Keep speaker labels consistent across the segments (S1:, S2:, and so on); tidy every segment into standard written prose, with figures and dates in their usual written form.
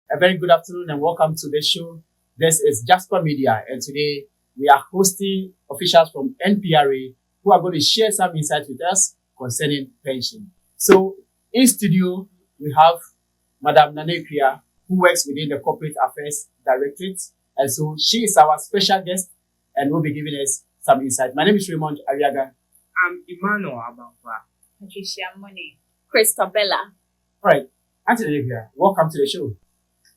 S1: A very good afternoon and welcome to the show. This is Jasper Media, and today we are hosting officials from NPRA who are going to share some insights with us concerning pension. So, in studio, we have Madam Nanekria, who works within the Corporate Affairs Directorate, and so she is our special guest and will be giving us some insight. My name is Raymond Ariaga.
S2: I'm Emmanuel Abanfa.
S3: Patricia Money. Christabella.
S1: All right, Auntie Nanekria, welcome to the show.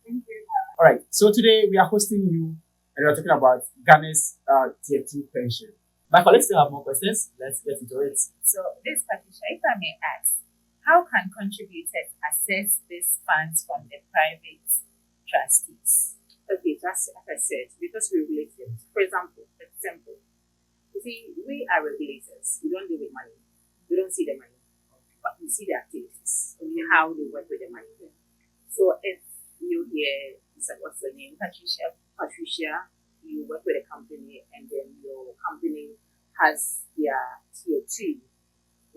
S3: Thank you.
S1: All right, so today we are hosting you and we're talking about Ghana's Tier 2 pension. My colleagues still have more questions. Let's get into it.
S3: So, this Patricia, if I may ask, how can contributors access these funds from the private trustees?
S4: Okay, just as I said, because we regulate it. For example, you see, we are regulators. We don't deal with money. We don't see the money, but we see the activities and how they work with the money. So if you hear, what's the name? Patricia, you work with a company and then your company has their tier 2,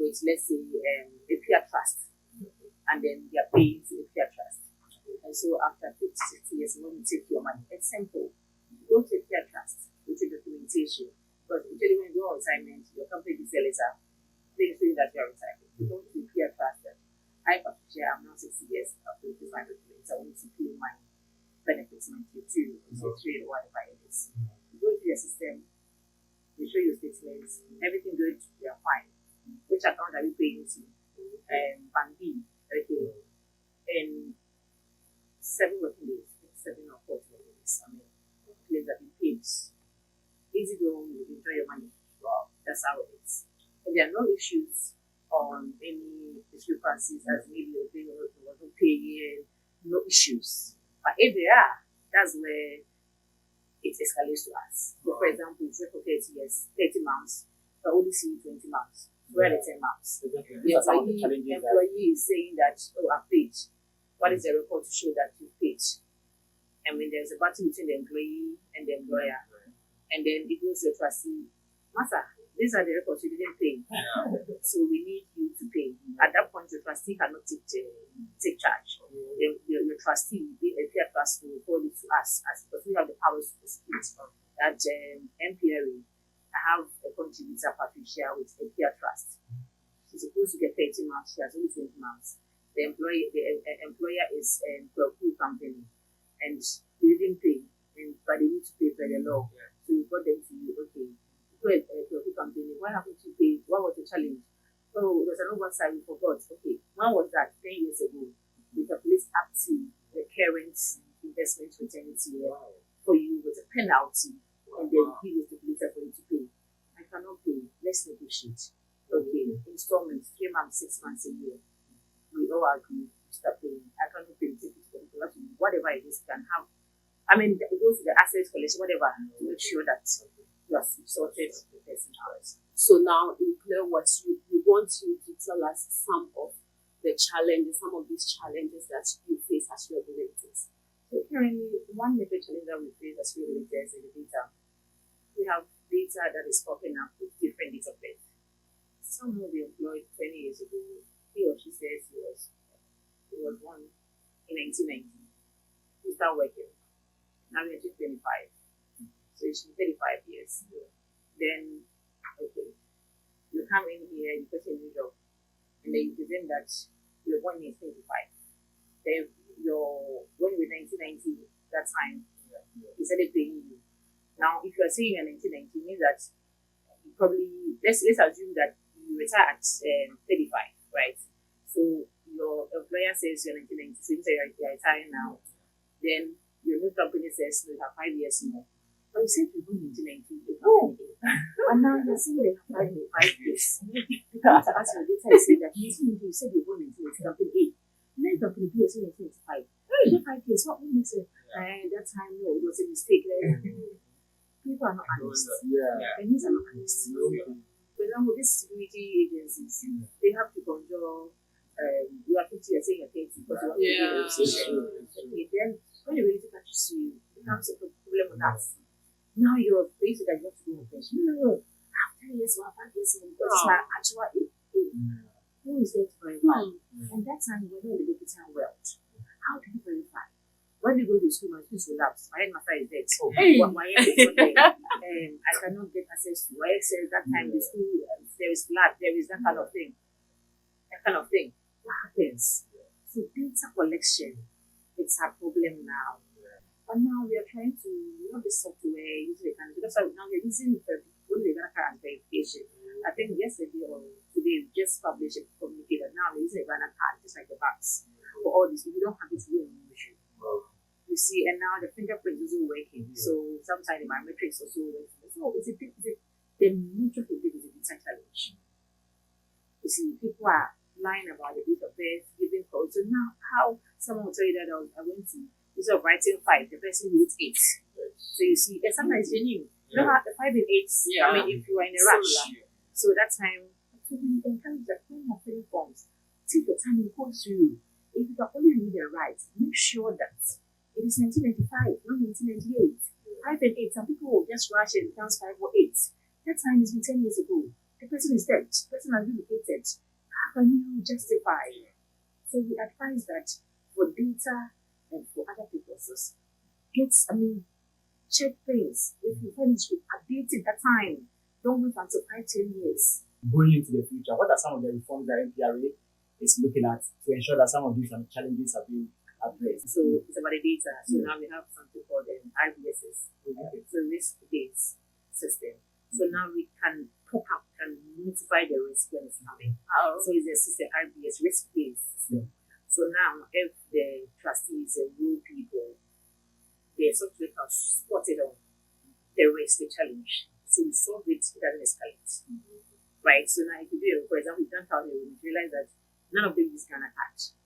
S4: which let's say a peer trust, and then they are paying to a peer trust. And so after 50, 60 years, when you take your money, it's simple. You go to a peer trust with your documentation. But usually when you go on assignment, your company will say later, they say that you're retired. You go to a peer trust. I, Patricia, I'm now 60 years, I've been to my documents. I want to pay my benefits, my tier 2, or tier 3, or whatever it is. You go to your system, you show your statements, everything good, you're fine. Which account are you paying to? Bank B, okay. In 7 working days, 7 or 4 working days, place that you paid. Easy go, you enjoy your money. Wow, that's how it is. And there are no issues on any discrepancies as maybe you're paying or wasn't paying, no issues. But if there are, that's where it escalates to us. So for example, it's for 30 years, 30 months, but only see 20 months. Where are the 10 months?
S1: Exactly.
S4: The employee is saying that, oh, I've paid. What is the report to show that you paid? And when there's a battle between the employee and the employer, and then it goes to the trustee, Master, these are the records you didn't pay. So we need you to pay. At that point, your trustee cannot take charge. Your trustee, a peer trust, will report it to us because we have the powers to prosecute. At NPRA, I have a contributor, Patricia, with a peer trust. She's supposed to get 30 months. She has only 20 months. The employer is a Cloku company, and they didn't pay, but they need to pay per the law. So we got them to you, okay. Cloku company, why haven't you paid? What was the challenge? Oh, there's an oversight, we forgot. Okay, when was that? 10 years ago. We calculate up to the current investment fraternity for you with a penalty, and then give you the calculator for you to pay. I cannot pay. Let's negotiate. Okay, installments, 3 months, 6 months, a year. We all agree to start paying. I cannot pay, take it to the whatever it is, can have. I mean, it goes to the asset collection, whatever, to make sure that you have sorted the person out.
S5: So now, in clear words, we want you to tell us some of the challenges, some of these challenges that you face as regulators.
S4: So currently, one major challenge that we face as regulators is the data. We have data that is popping up with different dates of birth. Someone we employed 20 years ago, he or she says he was born in 1990. He started working. Now we're just 25. So it's 35 years. Then, okay, you come in here, you put in a new job, and then you present that you're born in 25. Then when you were 1990, that time, he started paying you. Now, if you are saying in 1990, it means that you probably, let's assume that you retire at 35, right? So your employer says you're 1990, so you say you're retiring now. Then your new company says you have 5 years more. But you said you're born in 1990. Oh, and now you're saying they have 5 years. You can't ask your data and say that you said you're born in 1990, company A. And then company B is 1995. Oh, you 5 years. What makes it? That time, no, it was a mistake. People are not honest. And these are not honest. For example, these security agencies, they have to control. You are 50 years saying you're 30 because you want to be then when you really catch you, it becomes a problem with us. Now you're facing that you have to go on pension. No. I have 10 years or 5 years because it's my actual age. Who is there to verify? And that time, we're not in the digital world. How do you verify? when you go to school, my students will lapse. My headmaster is dead.
S1: Oh.
S4: Why is not there? I cannot get access to. Why says that time the school there is flood, there is that kind of thing. That kind of thing. What happens? So data collection, it's a problem now. But now we are trying to this software using the because now we're using only the Ghana verification. I think yesterday or today we just published a communique that now we're using a Ghana card, just like the banks. For all this, if you don't have it, you don't use it. You see, and now the fingerprint isn't working. So sometimes the biometrics also working. So the major thing is a data challenge. You see, people are lying about the date of birth, giving codes. So now, how someone will tell you that I went to, instead of writing 5, the person wrote 8. So you see, and sometimes you knew. You know how the 5 and 8, I mean, if you are in a rush. So that time, so we encourage that when you're filling forms, take your time and go through. If you can only read and write, make sure that it is 1995, not 1998. 5 and 8, some people will just rush it, it becomes 5 or 8. That time has been 10 years ago. The person is dead. The person has relocated. How can you justify? So we advise that for data and for other purposes, check things. If you find it, update it at time. Don't wait until 5-10 years.
S1: Going into the future, what are some of the reforms that NPRA is looking at to ensure that some of these challenges are being addressed?
S4: So it's about the data. So now we have something called RBSS. So risk-based system. So now we can pop up and notify the risk when it's coming. So it's a system, RBS, risk-based system. So now if the trustees and rule people, the software can spot it on the risk, the challenge. So we solve it, it doesn't escalate. Right? So now if you do, for example, we've done thousands, we realize that none of them is gonna catch.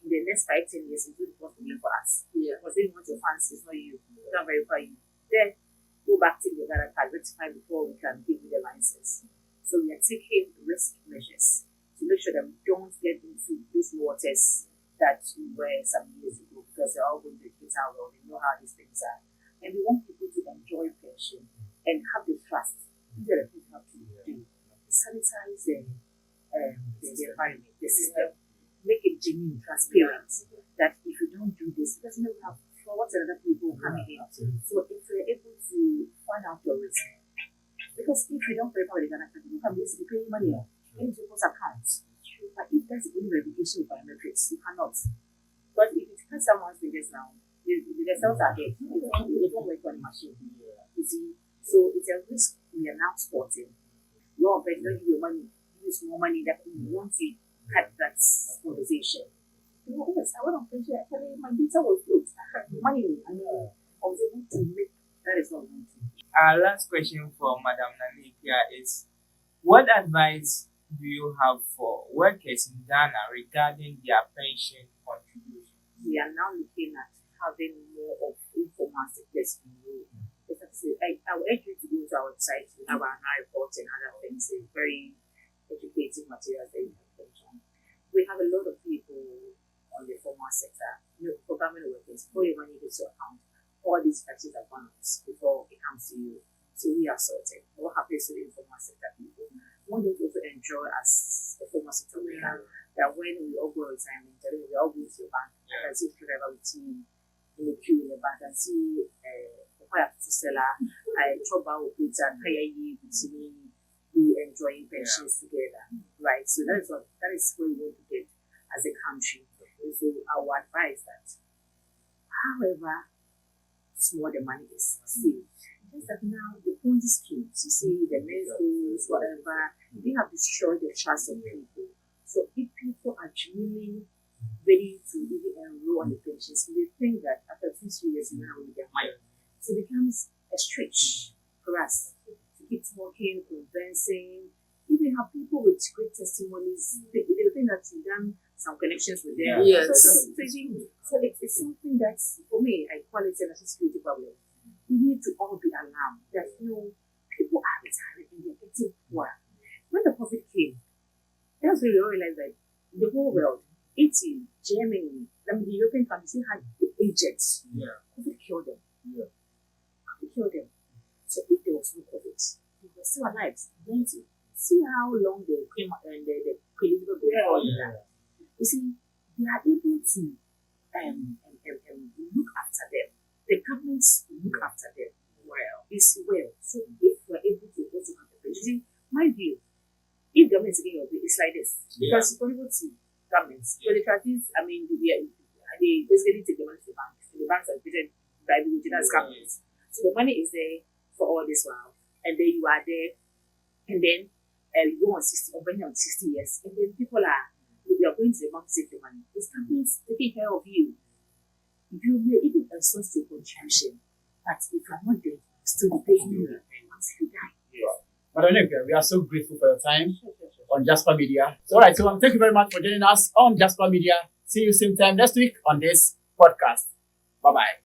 S4: In the next 5-10 years, it will be possible for us. Because they want your fans, it's not you. We can't verify you. Then go back to the Ghana card, rectify before we can give you the license. So we are taking risk measures to make sure that we don't get into those waters that we were some years ago, because they're all going to get our world, they know how these things are. And we want people to enjoy pension and have the trust. These are the things we have to do. Sanitize the environment, the system, make it genuine, transparent. That if you don't do this, because you know we have frauds and other people coming in. So if we're able to find out your risk, because if you don't verify the Ghana country, you can basically pay money into people's accounts. But if that's the only verification of biometrics, you cannot. But if it cuts someone's fingers now, the cells are dead. They don't work on the machine. You see, so it's a risk we are now spotting. Law of don't give you money, use more money that you want to cut that conversation. Yes, I went on pension, actually my data was good. Money, I was able to make that is not one thing.
S2: Our last question for Madam Nanipia is, what advice do you have for workers in Ghana regarding their pension contribution?
S4: We are now looking at having more of informal sectors in role. I will urge you to go to our website. We have our reports and other things. It's very educative materials that you can mention. We have a lot of people on the formal sector, for government workers, before your money hits your account, all these taxes are gone before it comes to you. So we are sorted. What happens to the informal sector people? We want them to also enjoy as a formal sector worker. That when we all go retirement, we all go to the bank and see whatever we see in the queue in the bank and see seller, trouble with we enjoying pensions together. Right. So that is what we want to get as a country. And so I would advise that however small the money is, still just that now the Ponzi schemes, you see the men's schools, whatever, they have destroyed the trust of people. So if people are genuinely ready to even enroll on the pensions, they think that after 2-3 years you're going to get money. So it becomes a stretch for us to keep talking, convincing. Even have people with great testimonies, they think that you've done some connections with them.
S5: Yes.
S4: So it's something that's, for me, I call it a national security problem. We need to all be alarmed that people are retiring and they're getting poor. When the COVID came, that's when we all realized that the whole world, Italy, Germany, the European countries had the agents. COVID killed them. Killed them. So if there was no COVID, they were still alive. See how long they came and the Elizabeth before that. You see, they are able to look after Because vulnerability governments, so the trustees, I mean, they basically take the money to the banks. And the banks are treated by the original governments. So the money is there for all this while. And then you are there. And then you go on 60, or when you're on 60 years. And then people are, you are going to the bank to save the money. This company's taking care of you. You may even source your contribution. But if you're not there, you still be paying you once you die.
S1: Madam Napier, we are so grateful for your time on Jasper Media. So, all right, so thank you very much for joining us on Jasper Media. See you same time next week on this podcast. Bye-bye.